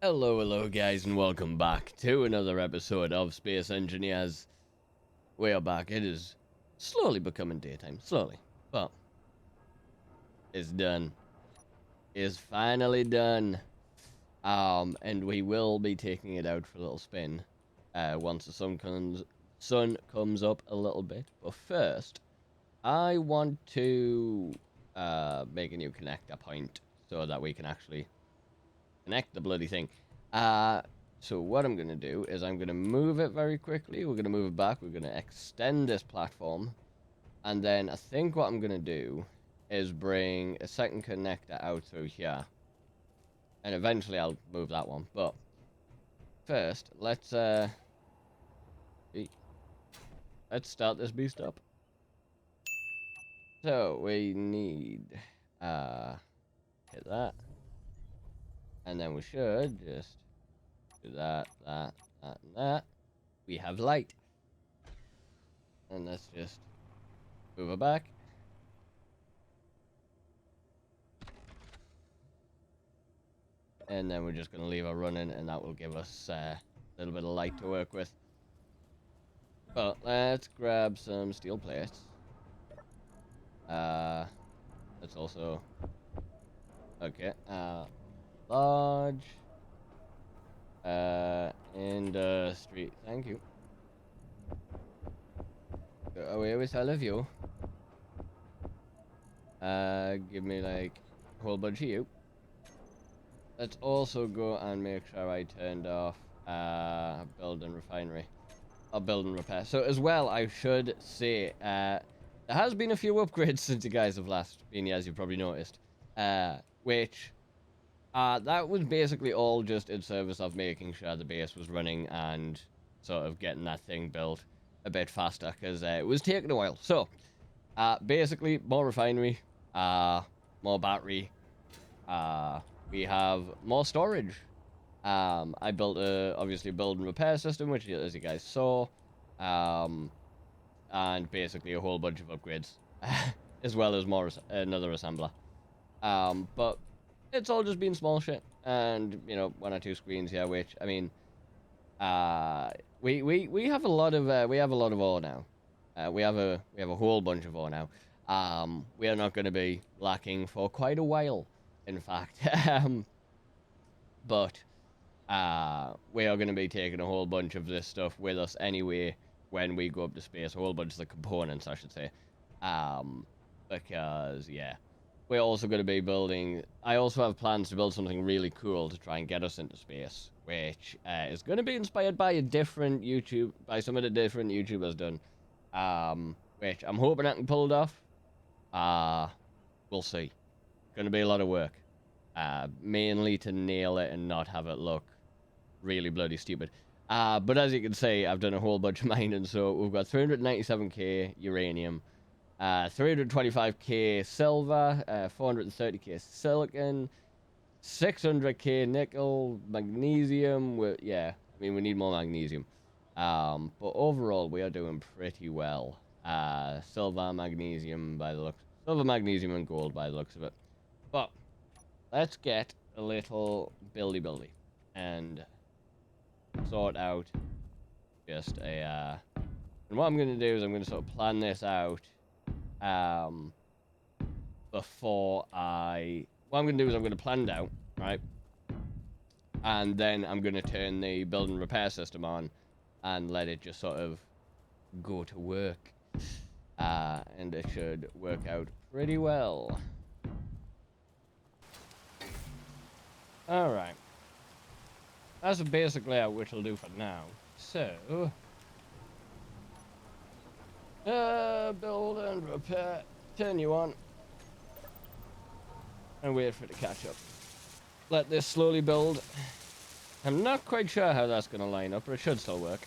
Hello guys, and welcome back to another episode of Space Engineers. We are back. It is slowly becoming daytime. Slowly. But it's done. It's finally done. And we will be taking it out for a little spin. Once the sun comes up a little bit. But first, I want to make a new connector point so that we can actually connect the bloody thing. Uh, so what I'm going to do is I'm going to move it very quickly. We're going to move it back. We're going to extend this platform. And then I think what I'm going to do is bring a second connector out through here. And eventually I'll move that one. But first, let's start this beast up. So we need hit that. And then we should just do that, and that. We have light. And let's just move it back. And then we're just going to leave her running, and that will give us a little bit of light to work with. But let's grab some steel plates. Let's also... Okay, large... industry. Thank you. Go away with all of you. Give me, like, a whole bunch of you. Let's also go and make sure I turned off build and refinery. Or build and repair. So as well, I should say, there has been a few upgrades since you guys have last been here, as you've probably noticed. Which, that was basically all just in service of making sure the base was running and sort of getting that thing built a bit faster, because it was taking a while. So, basically, more refinery, more battery, we have more storage. I built obviously a build and repair system, which, as you guys saw, and basically a whole bunch of upgrades, as well as another assembler. But it's all just been small shit, and one or two screens here, which I mean, we have a lot of ore now. We have a whole bunch of ore now. We are not going to be lacking for quite a while, in fact. But we are going to be taking a whole bunch of this stuff with us anyway when we go up to space. A whole bunch of the components, I should say. Because, yeah. We're also going to be building... I also have plans to build something really cool to try and get us into space, which is going to be inspired by by some of the different YouTubers done. Which I'm hoping I can pull it off. We'll see. Going to be a lot of work. Mainly to nail it and not have it look really bloody stupid. But as you can see, I've done a whole bunch of mining, so we've got 397k uranium, 325k silver, 430k silicon, 600k nickel, magnesium. Yeah, I mean, we need more magnesium. But overall, we are doing pretty well. Silver, magnesium, silver, magnesium, and gold by the looks of it. But let's get a little buildy and sort out just a and what I'm going to do is I'm going to sort of plan this out before what I'm going to do is I'm going to plan it out, right? And then I'm going to turn the build and repair system on and let it just sort of go to work. And it should work out pretty well. Alright. That's basically what we'll do for now. So... build and repair. Turn you on. And wait for it to catch up. Let this slowly build. I'm not quite sure how that's going to line up, but it should still work.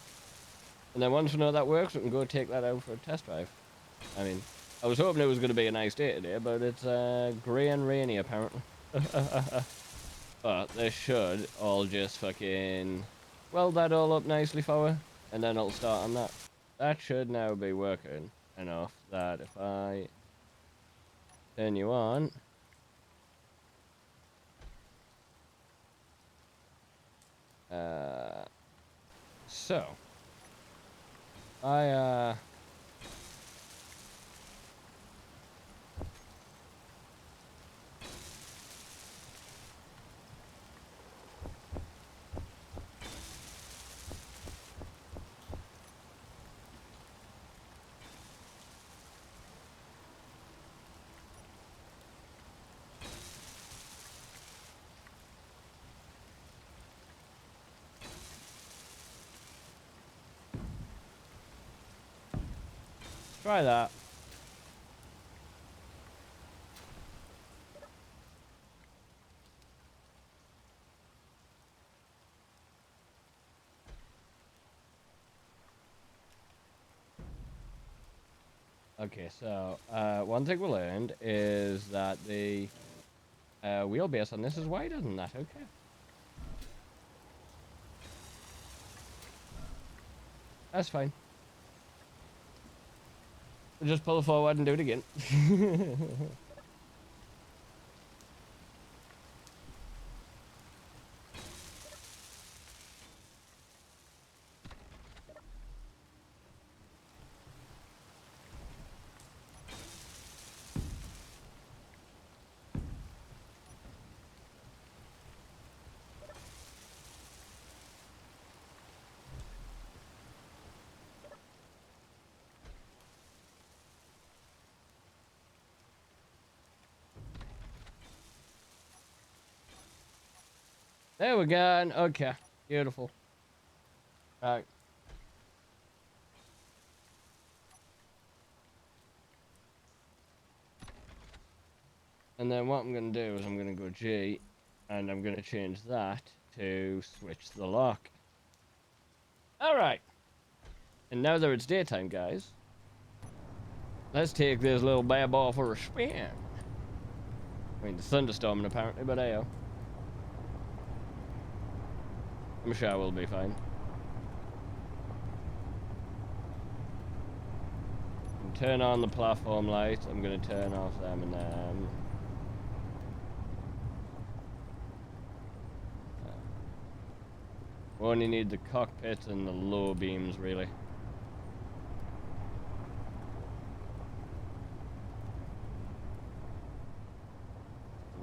And then once we know that works, we can go take that out for a test drive. I mean, I was hoping it was going to be a nice day today, but it's grey and rainy apparently. But this should all just fucking weld that all up nicely for her, and then it'll start on that. That should now be working enough that if I turn you on, So I try that. Okay, so one thing we learned is that the wheelbase on this is wider than that. Okay. That's fine. We'll just pull it forward and do it again. There we go. Okay. Beautiful. Right. And then what I'm going to do is I'm going to go G, and I'm going to change that to switch the lock. All right. And now that it's daytime, guys, let's take this little bad boy for a spin. I mean, the thunderstorming apparently, but hey, I'm sure we'll be fine. Turn on the platform lights. I'm going to turn off them and them. We only need the cockpit and the low beams, really.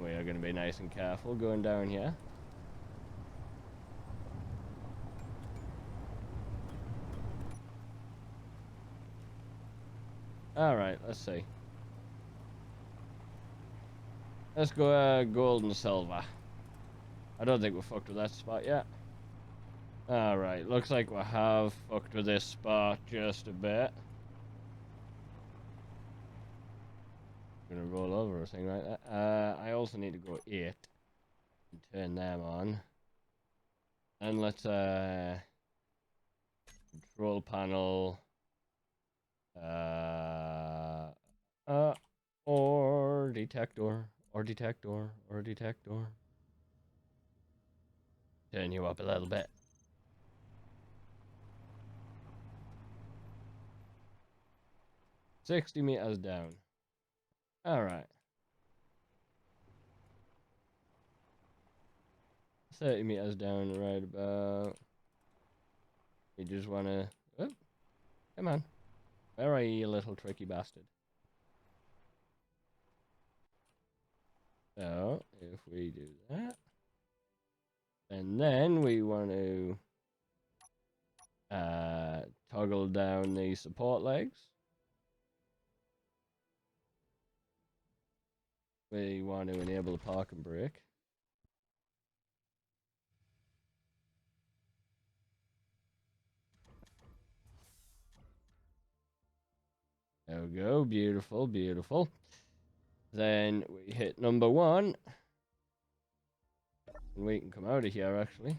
We are going to be nice and careful going down here. Alright, let's see. Let's go gold and silver. I don't think we fucked with that spot yet. Alright, looks like we have fucked with this spot just a bit. Gonna roll over or something like that. I also need to go 8 and turn them on. And let's control panel or detector or detector or detector. Turn you up a little bit. $60 meters down. Alright. 30 meters down, right about. You just wanna. Oh, come on. Where are you, little tricky bastard? So, if we do that. And then we want to toggle down the support legs. We want to enable the park and brake. There we go. Beautiful, beautiful. Then we hit number 1. And we can come out of here, actually.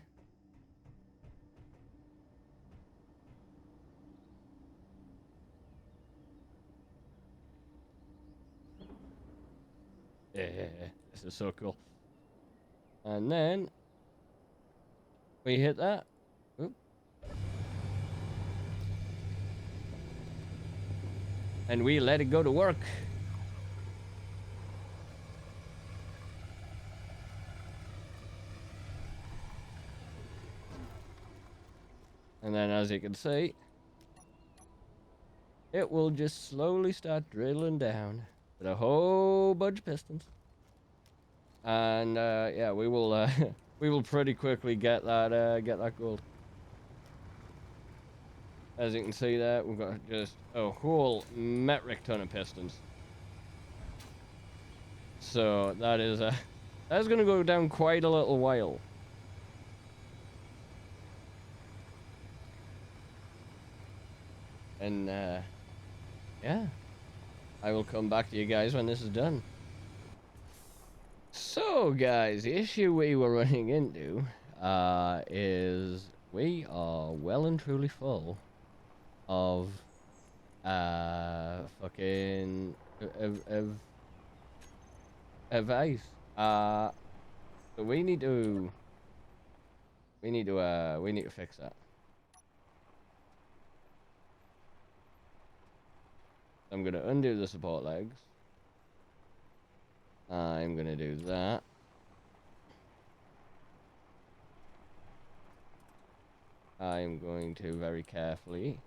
Yeah, this is so cool. And then we hit that. Oop. And we let it go to work. And then, as you can see, it will just slowly start drilling down with a whole bunch of pistons. And yeah, we will we will pretty quickly get that gold. As you can see there, we've got just a whole metric ton of pistons. So that is that's gonna go down quite a little while. And yeah, I will come back to you guys when this is done. So guys, the issue we were running into is we are well and truly full of fucking of ice. So we need to fix that. I'm gonna undo the support legs. I'm gonna do that. I'm going to very carefully,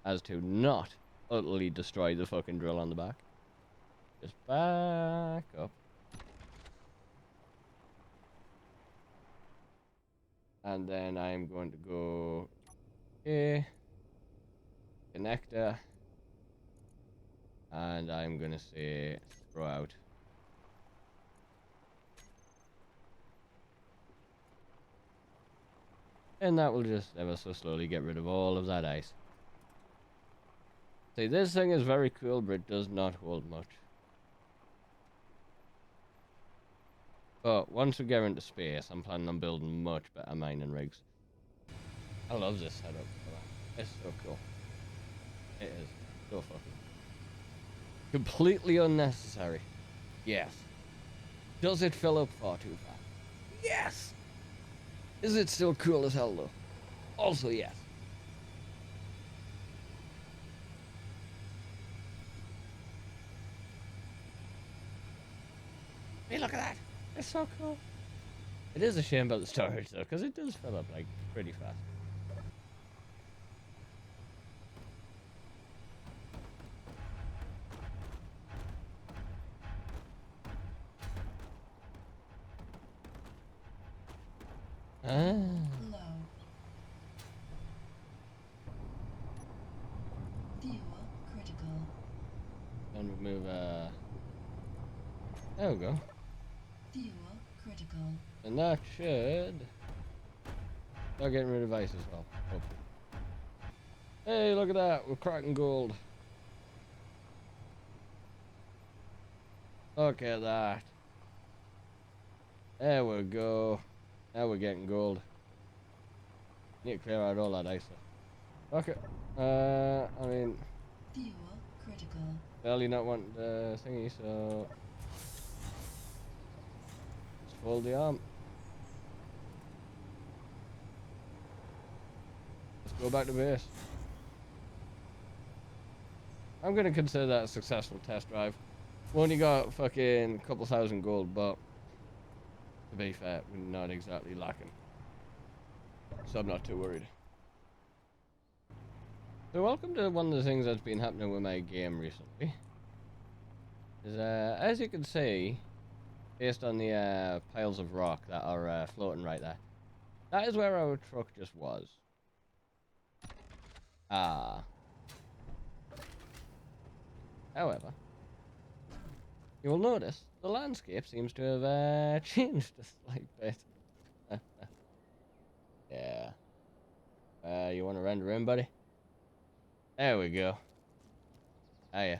as to not utterly destroy the fucking drill on the back. Just back up. And then I'm going to go here, connector, and I'm gonna say throw out. And that will just ever so slowly get rid of all of that ice. See, this thing is very cool, but it does not hold much. But once we get into space, I'm planning on building much better mining rigs. I love this setup. It's so cool. It is so fucking completely unnecessary. Yes. Does it fill up far too fast? Yes. Is it still cool as hell though? Also yes. Hey, look at that. It's so cool. It is a shame about the storage though, because it does fill up like pretty fast. Low. Fuel critical. And remove there we go. Fuel critical. And that should start getting rid of ice as well. Hopefully. Hey, look at that, we're cracking gold. Look at that. There we go. Now we're getting gold. Need to clear out all that ice though. Okay. I mean, Fuel critical. barely not wanting the thingy, so let's fold the arm. Let's go back to base. I'm gonna consider that a successful test drive. We only got fucking a couple thousand gold, but to be fair, we're not exactly lacking. So I'm not too worried. So welcome to one of the things that's been happening with my game recently. Is, as you can see, based on the piles of rock that are floating right there, that is where our truck just was. However, you will notice the landscape seems to have changed a slight bit. Yeah. You want to render in, buddy? There we go. Oh yeah.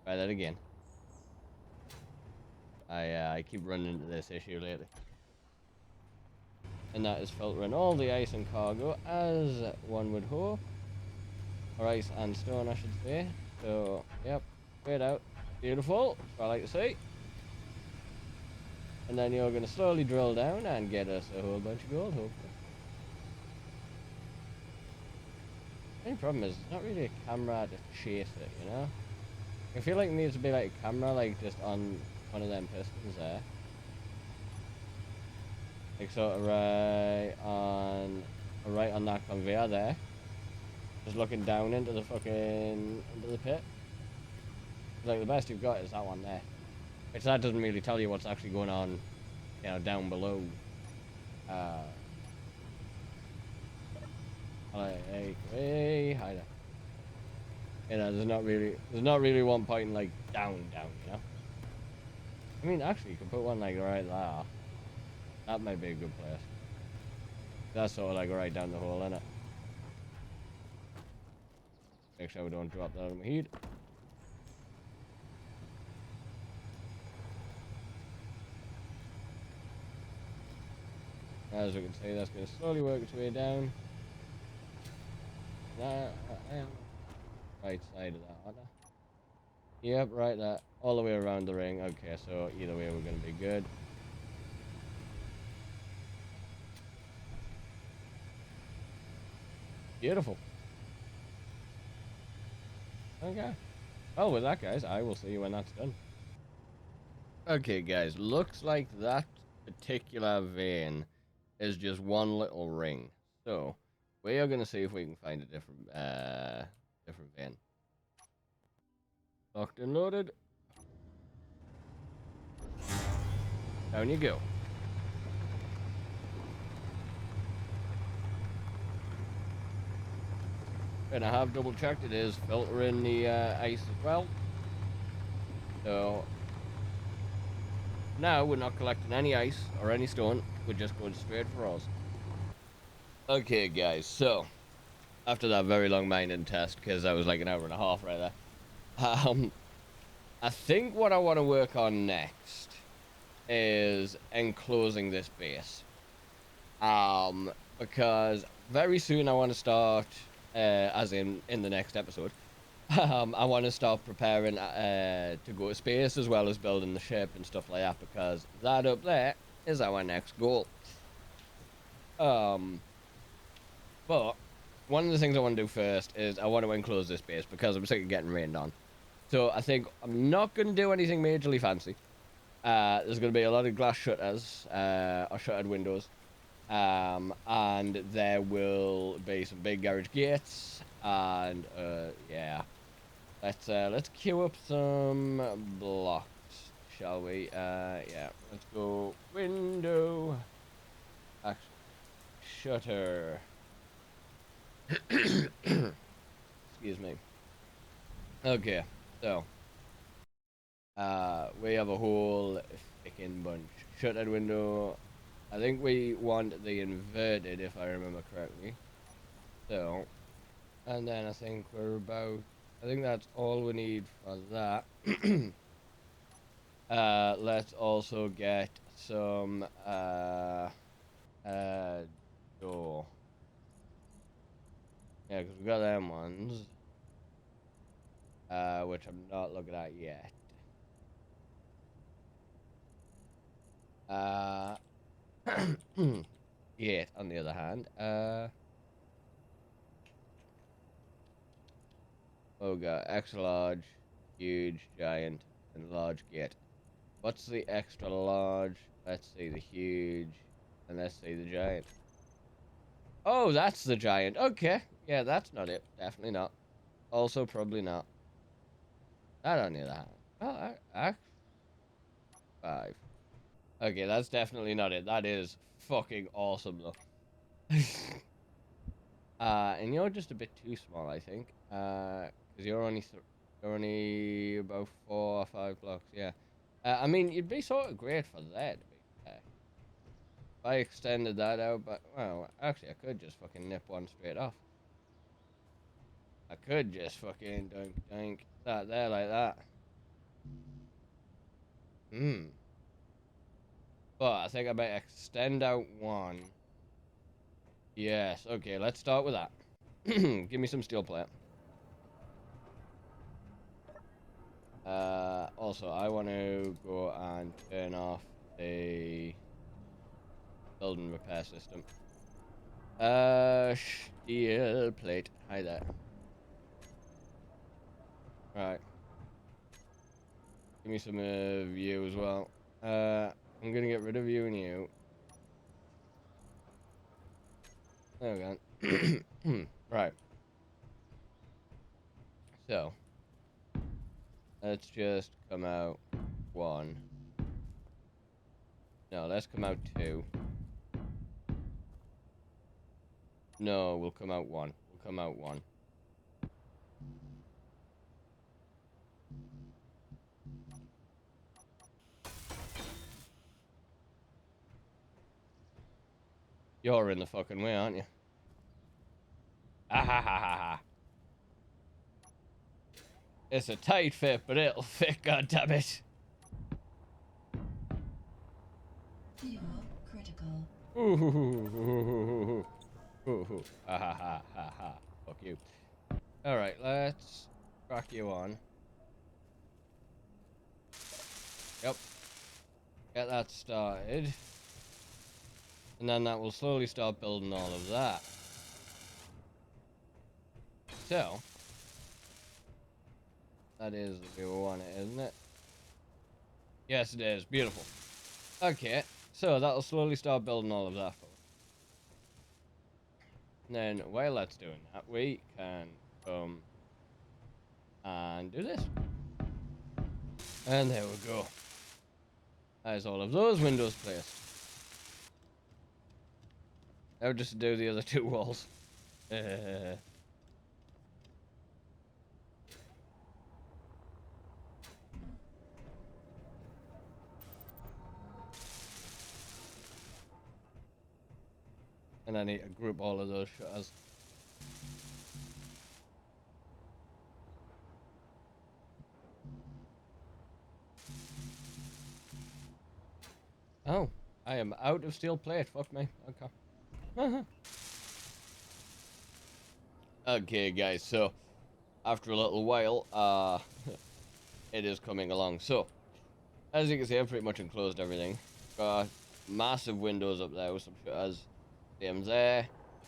Try that again. I keep running into this issue lately. And that is filtering all the ice and cargo, as one would hope. Or ice and stone, I should say. So, yep. Straight out. Beautiful. That's what I like to see. And then you're going to slowly drill down and get us a whole bunch of gold, hopefully. The only problem is, it's not really a camera to chase it, you know? I feel like it needs to be like a camera, like just on one of them pistons there. Like sort of right on that conveyor there. Just looking down into the pit. Like the best you've got is that one there. Which that doesn't really tell you what's actually going on, down below. Hey, hi there. There's not really one pointing like down, I mean, actually, you can put one like right there. That might be a good place. That's sort of like right down the hole, innit? Make sure we don't drop that on the heat. As we can see, that's going to slowly work its way down. Right side of that, aren't I? Yep, right there. All the way around the ring. Okay, so either way we're going to be good. Beautiful. Okay. Well, with that, guys, I will see you when that's done. Okay, guys, looks like that particular vein is just one little ring. So, we are going to see if we can find a different vein. Locked and loaded. Down you go. And I have double checked, it is filtering the ice as well. So, now we're not collecting any ice or any stone, we're just going straight for us. Okay, guys, so after that very long mining test, because that was like an hour and a half right there, I think what I want to work on next is enclosing this base. Because very soon I want to start, as in the next episode, I want to start preparing to go to space as well as building the ship and stuff like that, because that up there is our next goal. But one of the things I want to do first is I want to enclose this base because I'm sick of getting rained on. So I think I'm not going to do anything majorly fancy. There's going to be a lot of glass shutters, or shuttered windows. And there will be some big garage gates, and yeah. Let's queue up some blocks, shall we? Yeah, let's go window. Actually, shutter. Excuse me. Okay, so we have a whole freaking bunch. Shuttered window. I think we want the inverted, if I remember correctly. So, and then I think I think that's all we need for that. Let's also get some, door. Yeah, because we got them ones. Which I'm not looking at yet. Yet, on the other hand, oh god, extra large, huge, giant, and large gate. What's the extra large? Let's see the huge, and let's see the giant. Oh, that's the giant. Okay, yeah, that's not it. Definitely not. Also, probably not. That on the other hand. Oh, five. Okay, that's definitely not it. That is fucking awesome, though. And you're just a bit too small, I think. Because you're only about 4 or 5 blocks. Yeah. I mean, you'd be sort of great for there, to be fair. If I extended that out, but well, actually, I could just fucking nip one straight off. I could just fucking dunk that there like that. But I think I might extend out one. Yes. Okay, let's start with that. Give me some steel plate. Also, I want to go and turn off the building repair system. Steel plate. Hi there. Right. Give me some of you as well. I'm gonna get rid of you and you. There we go. Right. So, let's just come out 1. No, let's come out 2. No, we'll come out 1. We'll come out 1. You're in the fucking way, aren't you? Ah ha ha ha ha. It's a tight fit, but it'll fit, goddammit. Fuel critical. Ooh, ha ha ha ha ha. Fuck you. Alright, let's crack you on. Yep. Get that started. And then that will slowly start building all of that. So, that is the way we want it, isn't it? Yes, it is. Beautiful. Okay, so that'll slowly start building all of that for us. And then, while that's doing that, we can come and do this. And there we go. There's all of those windows placed. Now just do the other 2 walls. And I need to group all of those shutters. Oh, I am out of steel plate. Fuck me. Okay. Okay, guys. So, after a little while, it is coming along. So, as you can see, I've pretty much enclosed everything. Got massive windows up there with some shutters. Same there,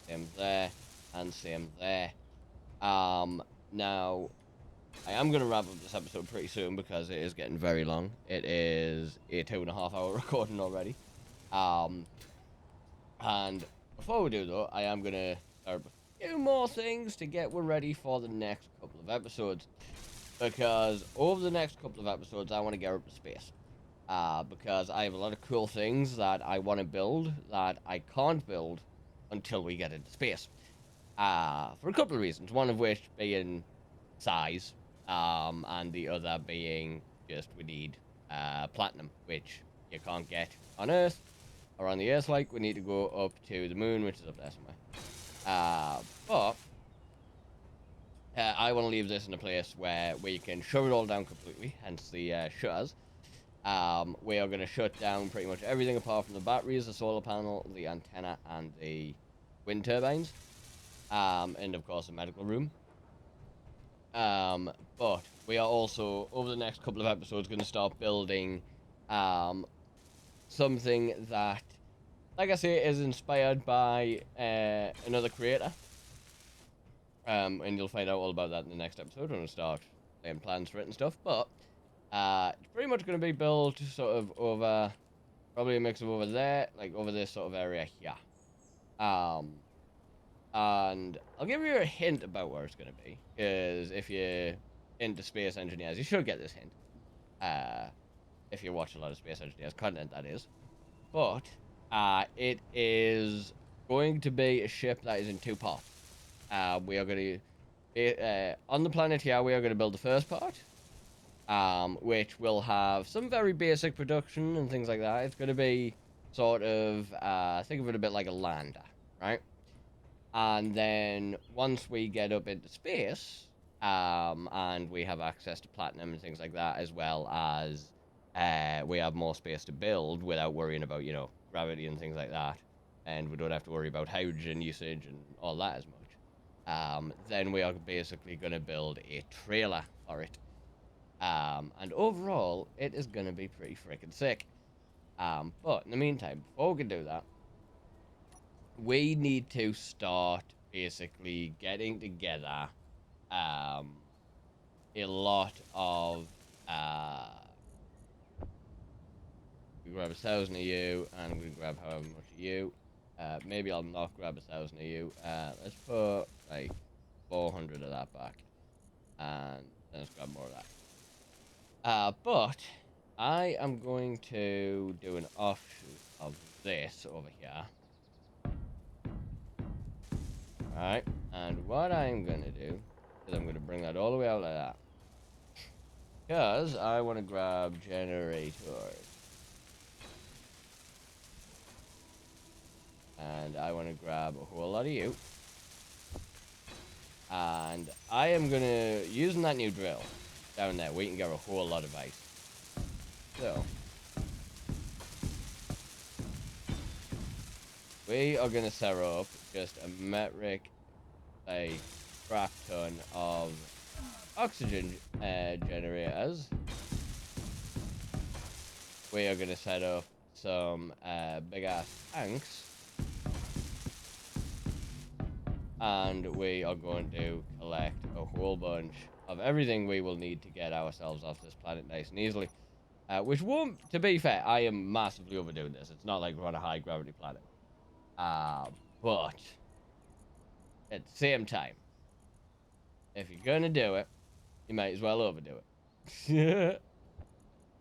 and same there. Now, I am going to wrap up this episode pretty soon because it is getting very long. It is a 2.5 hour recording already. And before we do though, I am going to start with a few more things to get we're ready for the next couple of episodes. Because over the next couple of episodes, I want to get up to space. Because I have a lot of cool things that I want to build that I can't build until we get into space. For a couple of reasons. One of which being size, and the other being just we need platinum, which you can't get on Earth or on the Earth. Like we need to go up to the moon, which is up there somewhere. But I want to leave this in a place where we can shut it all down completely, hence the shutters. We are going to shut down pretty much everything apart from the batteries, the solar panel, the antenna, and the wind turbines. And of course the medical room. But we are also, over the next couple of episodes, going to start building something that, like I say, is inspired by another creator. And you'll find out all about that in the next episode when we start laying plans for it and stuff. But it's pretty much going to be built sort of over, probably a mix of over there, like over this sort of area here. And I'll give you a hint about where it's going to be, because if you're into space engineers, you should get this hint. If you watch a lot of space engineers content, that is. But it is going to be a ship that is in 2 parts. We are going to, on the planet here, we are going to build the first part, which will have some very basic production and things like that. It's going to be sort of, think of it a bit like a lander, right? And then once we get up into space, and we have access to platinum and things like that, as well as we have more space to build without worrying about, you know, gravity and things like that, and we don't have to worry about hydrogen usage and all that as much, then we are basically going to build a trailer for it. And overall, it is going to be pretty freaking sick. But in the meantime, before we can do that, we need to start basically getting together a lot of we grab 1,000 of you and we grab however much of you. Maybe I'll not grab 1,000 of you. Let's put like 400 of that back, and then let's grab more of that. But I am going to do an offshoot of this over here. Alright, and what I'm gonna do is I'm gonna bring that all the way out like that. Because I want to grab generators. And I want to grab a whole lot of you. And I am gonna, using that new drill down there, we can get a whole lot of ice. So, we are gonna set up just a metric, a crap ton of oxygen generators. We are gonna set up some big ass tanks. And we are going to collect a whole bunch of everything we will need to get ourselves off this planet nice and easily. Which won't, to be fair, I am massively overdoing this. It's not like we're on a high gravity planet. But at the same time, if you're gonna do it, you might as well overdo it.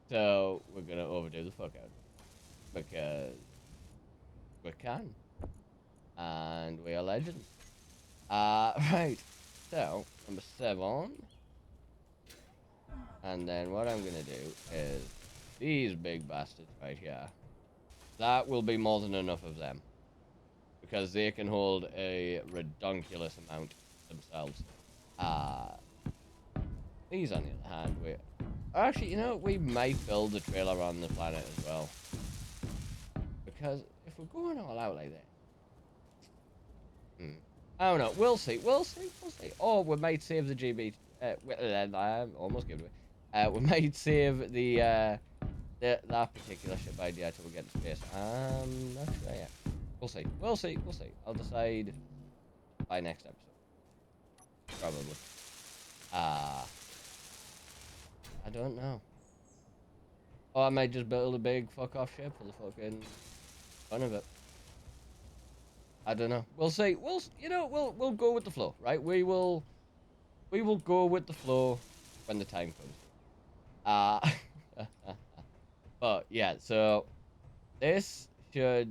So we're gonna overdo the fuck out of it. Because we can. And we are legends. Right. So, number 7. And then what I'm gonna do is these big bastards right here. That will be more than enough of them. Because they can hold a redonkulous amount themselves. These on the other hand, actually, you know, we might build a trailer on the planet as well. Because if we're going all out like that, I don't know. We'll see. We'll see. We'll see. Or we might save the GB. I almost gave it away. We might save that particular ship idea till we get to space. I'm not sure yet. We'll see. We'll see. We'll see. I'll decide by next episode. Probably. I don't know. Or I might just build a big fuck off ship for the fucking fun of it. I don't know. We'll see. We'll go with the flow, right? We will go with the flow when the time comes. But yeah, so this should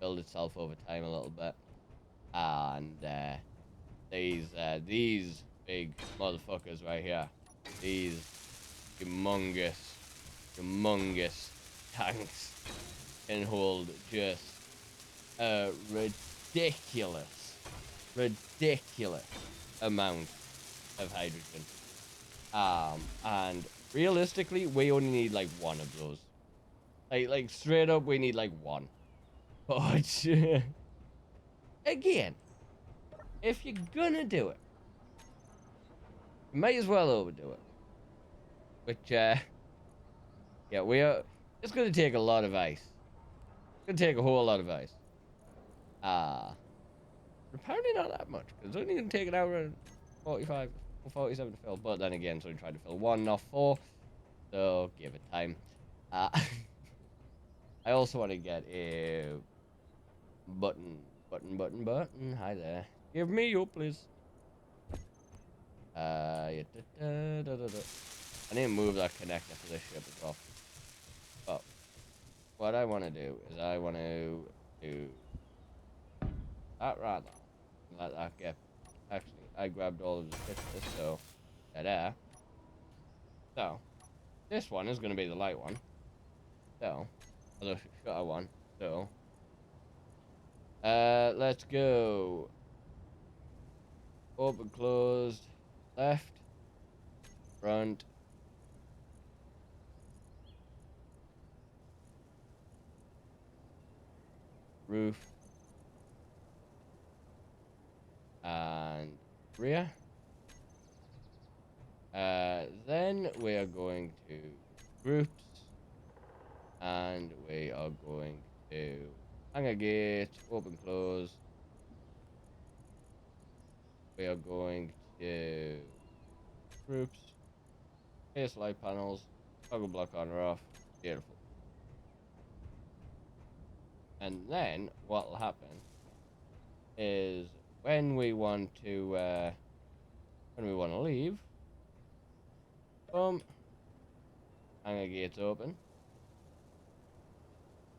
build itself over time a little bit. And these big motherfuckers right here, these humongous tanks can hold just a ridiculous amount of hydrogen. And realistically, we only need like one of those. Like straight up, we need like one. But again, if you're gonna do it, you might as well overdo it. Which, yeah, we are. It's gonna take a lot of ice. It's gonna take a whole lot of ice. Apparently not that much, because it's only gonna take an hour and 45 or 47 to fill. But then again, so we tried to fill 1, not 4. So give it time. I also want to get a button. Hi there. Give me you, please. I need to move that connector for this ship as well. But what I want to do is I want to do that right now. Let that get. Actually, I grabbed all of the pictures, so there. So this one is going to be the light one. So the shutter one. So let's go. Open, closed, left, front, roof, and rear. Then we are going to groups, and we are going to hangar gate, open, close. We are going to groups, base light panels, toggle block on or off. Beautiful. And then what'll happen is when we want to leave, boom, hangar gates open.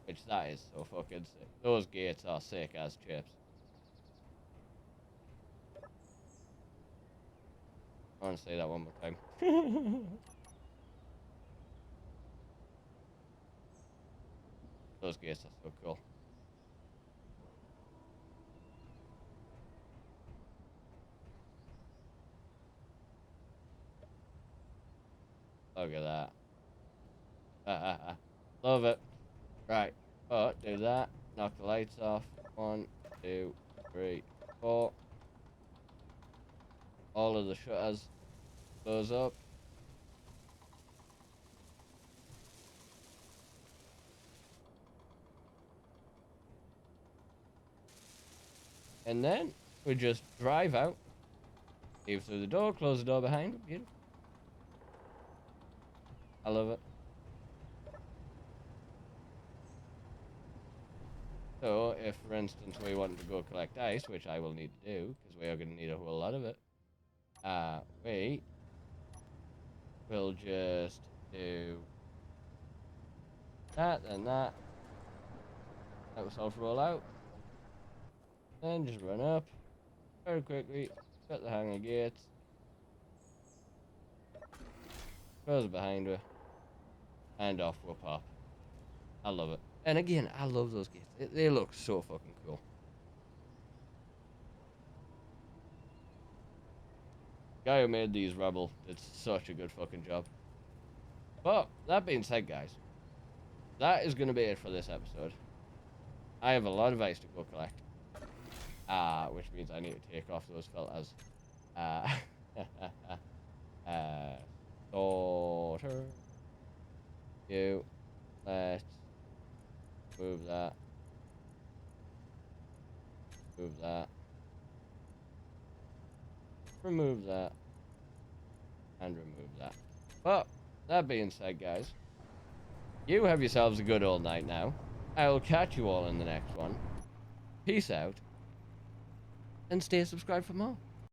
Which that is so fucking sick. Those gates are sick as chips. I want to say that one more time. Those gates are so cool. Look at that. Love it. Right. Oh, do that. Knock the lights off. 1, 2, 3, 4. All of the shutters close up. And then we just drive out. Leave through the door, close the door behind. Beautiful. I love it. So, if for instance we wanted to go collect ice, which I will need to do, because we are going to need a whole lot of it, we will just do that and that. Let myself roll out. Then just run up very quickly, shut the hangar gates, close it behind her, and off we'll pop. I love it. And again, I love those gates. They look so fucking cool. Guy who made these Rebel did such a good fucking job. But that being said, guys, that is going to be it for this episode. I have a lot of ice to go collect. Which means I need to take off those filters. Daughter. You. Let's move that. Move that. Remove that. And remove that. But, that being said, guys, you have yourselves a good old night now. I will catch you all in the next one. Peace out. And stay subscribed for more.